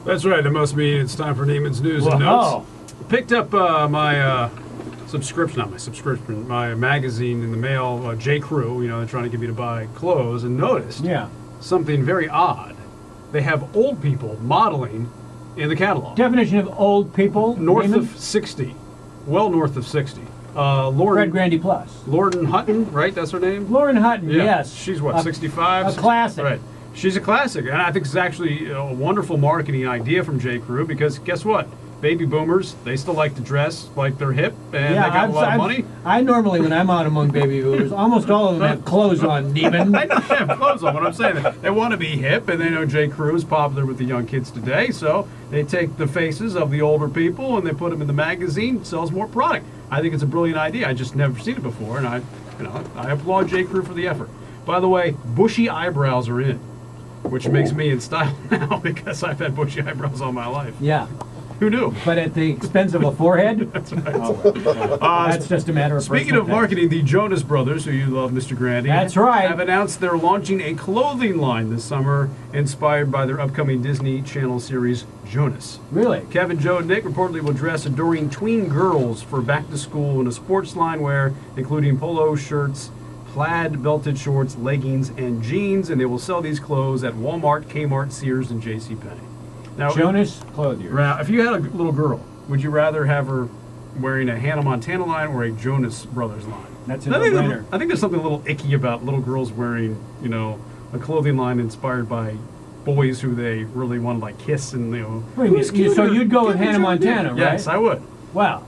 That's right. It must mean it's time for Nehman's News and Notes. Picked up my my magazine in the mail, J. Crew. You know, they're trying to get me to buy clothes, and noticed something very odd. They have old people modeling in the catalog. Definition of old people? North of 60. Well north of 60. Lauren, Fred Grandy Plus. Lauren Hutton, right? That's her name? Lauren Hutton, yes. She's what, 65? A classic. Right. She's a classic, and I think it's actually a wonderful marketing idea from J. Crew, because guess what? Baby boomers, they still like to dress like they're hip, and they got a lot of money. I normally, when I'm out among baby boomers, almost all of them have clothes on, Neiman. I know they have clothes on, but I'm saying that they want to be hip, and they know J. Crew is popular with the young kids today, so they take the faces of the older people and they put them in the magazine, sells more product. I think it's a brilliant idea. I just never seen it before, and I applaud J. Crew for the effort. By the way, bushy eyebrows are in, which makes me in style now, because I've had bushy eyebrows all my life. Yeah. Who knew? But at the expense of a forehead? That's right. That's just a matter of Speaking of marketing, the Jonas Brothers, who you love, Mr. Grandy, that's right, have announced they're launching a clothing line this summer inspired by their upcoming Disney Channel series, Jonas. Really? Kevin, Joe, and Nick reportedly will dress adoring tween girls for back to school in a sports line wear, including polo shirts, plaid belted shorts, leggings, and jeans, and they will sell these clothes at Walmart, Kmart, Sears, and JCPenney. Now, Jonas Clothier. If you had a little girl, would you rather have her wearing a Hannah Montana line or a Jonas Brothers line? That's a no-brainer. I think there's something a little icky about little girls wearing, a clothing line inspired by boys who they really want to kiss and So you'd go with Hannah Montana, right? Yes, I would. Wow.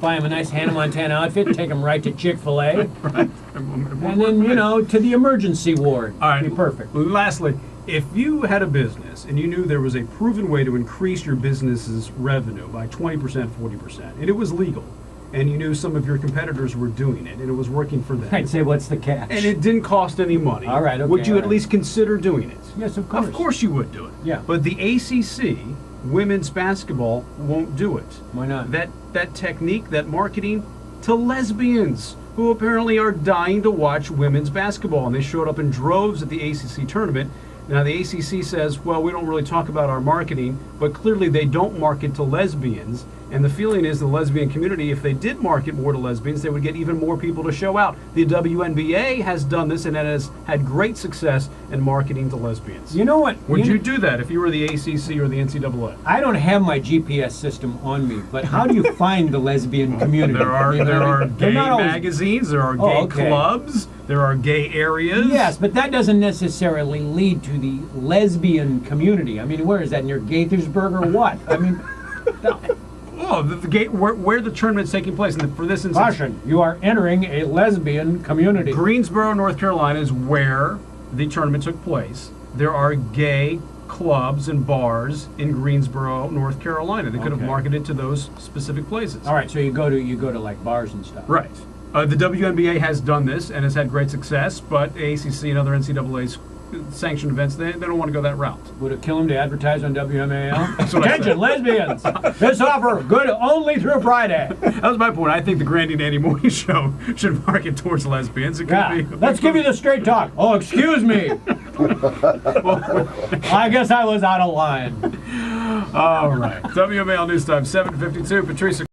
Buy him a nice Hannah Montana outfit, take him right to Chick-fil-A, right. And then, to the emergency ward. All right. Be perfect. Lastly, if you had a business and you knew there was a proven way to increase your business's revenue by 20%, 40%, and it was legal, and you knew some of your competitors were doing it, and it was working for them. I'd say, what's the catch? And it didn't cost any money. All right, okay, would you at least consider doing it? Yes, of course. Of course you would do it. Yeah. But the ACC, women's basketball, won't do it. Why not? That technique, that marketing, to lesbians who apparently are dying to watch women's basketball, and they showed up in droves at the ACC tournament. Now, the ACC says, well, we don't really talk about our marketing, but clearly they don't market to lesbians. And the feeling is the lesbian community, if they did market more to lesbians, they would get even more people to show out. The WNBA has done this, and it has had great success in marketing to lesbians. You know what? Would you do that if you were the ACC or the NCAA? I don't have my GPS system on me, but how do you find the lesbian community? There are gay magazines, there are gay clubs, there are gay areas. Yes, but that doesn't necessarily lead to the lesbian community. I mean, where is that, near Gaithersburg or what? I mean... Oh, the gate where the tournament's taking place. And for this instance, caution, you are entering a lesbian community. Greensboro, North Carolina is where the tournament took place. There are gay clubs and bars in Greensboro, North Carolina. They could have marketed to those specific places. All right, so you go to like bars and stuff. Right. The WNBA has done this and has had great success, but ACC and other NCAA's sanctioned events, they don't want to go that route. Would it kill them to advertise on WMAL? Attention, lesbians! This offer good only through Friday. That was my point. I think the Grandy and Andy Morning Show should market towards lesbians. It could be. Let's give you the straight talk. Oh, excuse me. I guess I was out of line. All right. WMAL News Time, 7:52. Patricia.